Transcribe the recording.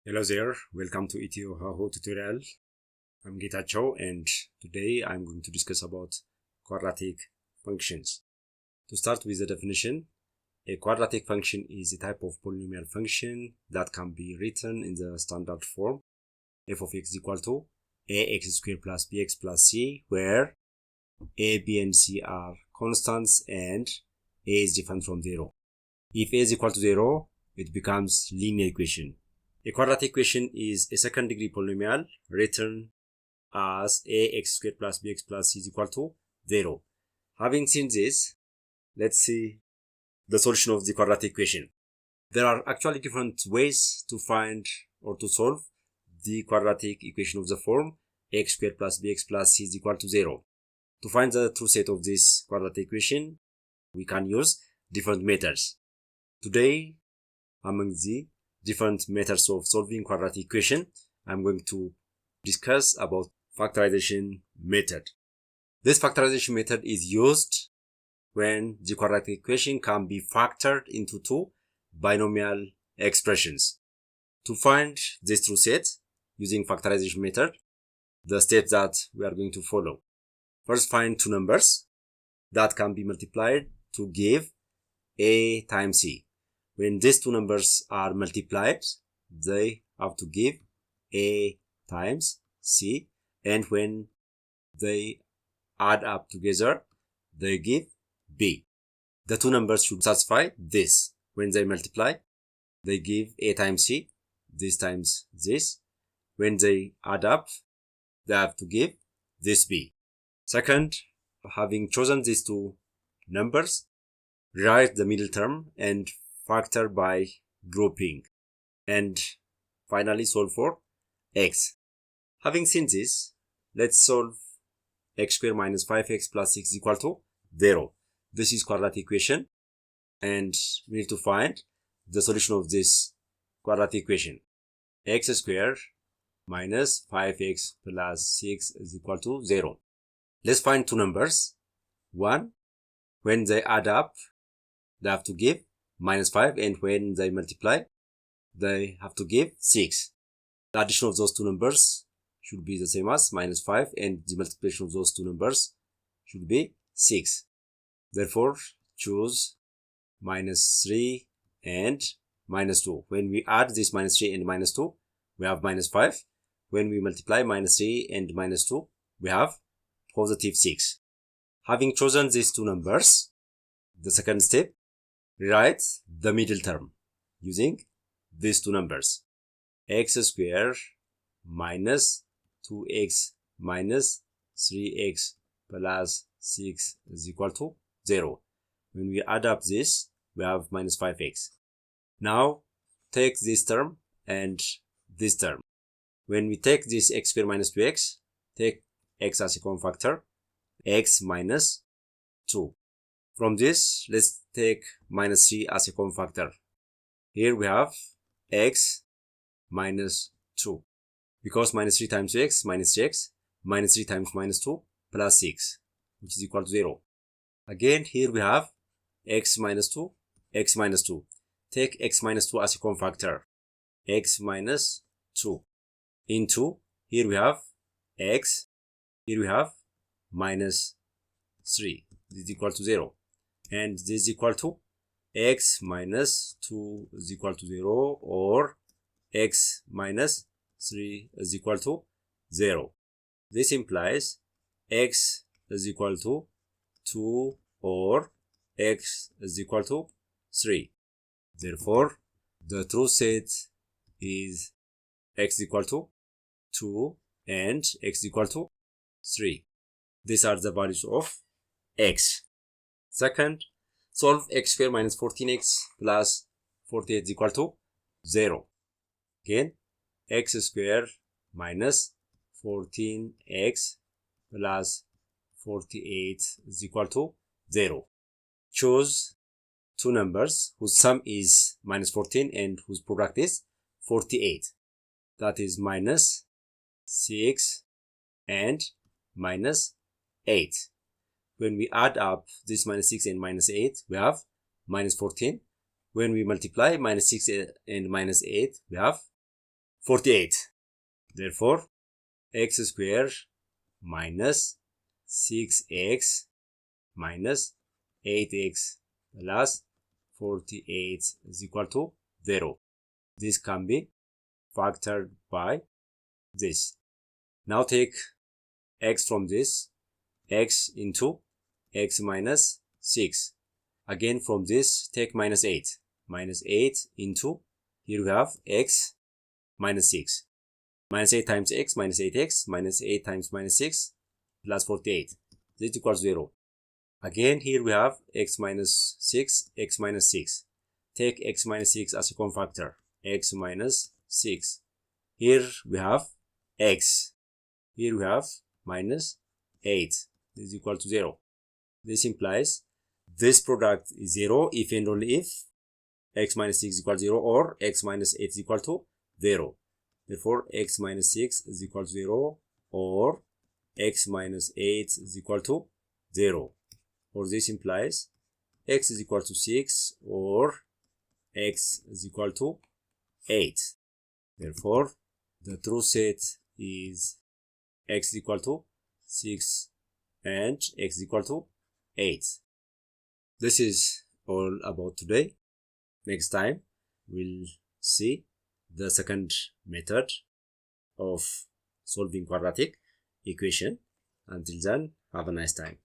Hello there, welcome to Ethio-Hahu tutorial. I'm Ethio and today I'm going to discuss about quadratic functions. To start with the definition, a quadratic function is a type of polynomial function that can be written in the standard form f of x equal to ax squared plus bx plus c, where a, b, and c are constants and a is different from 0. If a is equal to 0, it becomes linear equation. A quadratic equation is a second degree polynomial written as ax squared plus bx plus c is equal to 0. Having seen this, let's see the solution of the quadratic equation. There are actually different ways to find or to solve the quadratic equation of the form x squared plus bx plus c is equal to 0. To find the true set of this quadratic equation, we can use different methods. Today, among the different methods of solving quadratic equation, I'm going to discuss about factorization method. This factorization method is used when the quadratic equation can be factored into two binomial expressions. To find this true set using factorization method, the steps that we are going to follow. First, find two numbers that can be multiplied to give a times c. When these two numbers are multiplied, they have to give a times c, and when they add up together, they give b. The two numbers should satisfy this. When they multiply, they give a times c, this times this. When they add up, they have to give this b. Second, having chosen these two numbers, write the middle term and factor by grouping, and finally solve for x. Having seen this, let's solve x squared minus 5x plus 6 is equal to 0. This is quadratic equation, and we need to find the solution of this quadratic equation. X squared minus 5x plus 6 is equal to 0. Let's find two numbers. One, when they add up, they have to give minus 5, and when they multiply, they have to give 6. The addition of those two numbers should be the same as minus 5, and the multiplication of those two numbers should be 6. Therefore, choose minus 3 and minus 2. When we add this minus 3 and minus 2, we have minus 5. When we multiply minus 3 and minus 2, we have positive 6. Having chosen these two numbers, the second step, write the middle term using these two numbers. X squared minus 2x minus 3x plus 6 is equal to 0. When we add up this, we have minus 5x. Now, take this term and this term. When we take this x squared minus 2x, take x as a common factor, x minus 2. From this, let's take minus 3 as a common factor. Here we have x minus 2. Because minus 3 times x minus 3x, minus 3 times minus 2 plus 6, which is equal to 0. Again, here we have x minus 2, x minus 2. Take x minus 2 as a common factor. X minus 2 into, here we have x, here we have minus 3. This is equal to 0. And this is equal to x minus 2 is equal to 0, or x minus 3 is equal to 0. This implies x is equal to 2 or x is equal to 3. Therefore, the true set is x equal to 2 and x equal to 3. These are the values of x. Second, solve x squared minus 14x plus 48 is equal to 0. Again, x squared minus 14x plus 48 is equal to 0. Choose two numbers whose sum is minus 14 and whose product is 48. That is minus 6 and minus 8. When we add up this minus 6 and minus 8, we have minus 14. When we multiply minus 6 and minus 8, we have 48. Therefore, x squared minus 6x minus 8x plus 48 is equal to 0. This can be factored by this. Now take x from this, x into x minus 6. Again from this, take minus 8. Minus 8 into, here we have x minus 6. Minus 8 times x minus 8x minus 8 times minus 6 plus 48. This equals 0. Again, here we have x minus 6, x minus 6. Take x minus 6 as a common factor, x minus 6. Here we have x. Here we have minus 8. This is equal to 0. This implies this product is 0 if and only if x minus 6 is equal to 0 or x minus 8 is equal to 0. Therefore, x minus 6 is equal to 0 or x minus 8 is equal to 0. Or this implies x is equal to 6 or x is equal to 8. Therefore, the true set is x is equal to 6 and x is equal to 8. This is all about today. Next time, we'll see the second method of solving quadratic equation. Until then, have a nice time.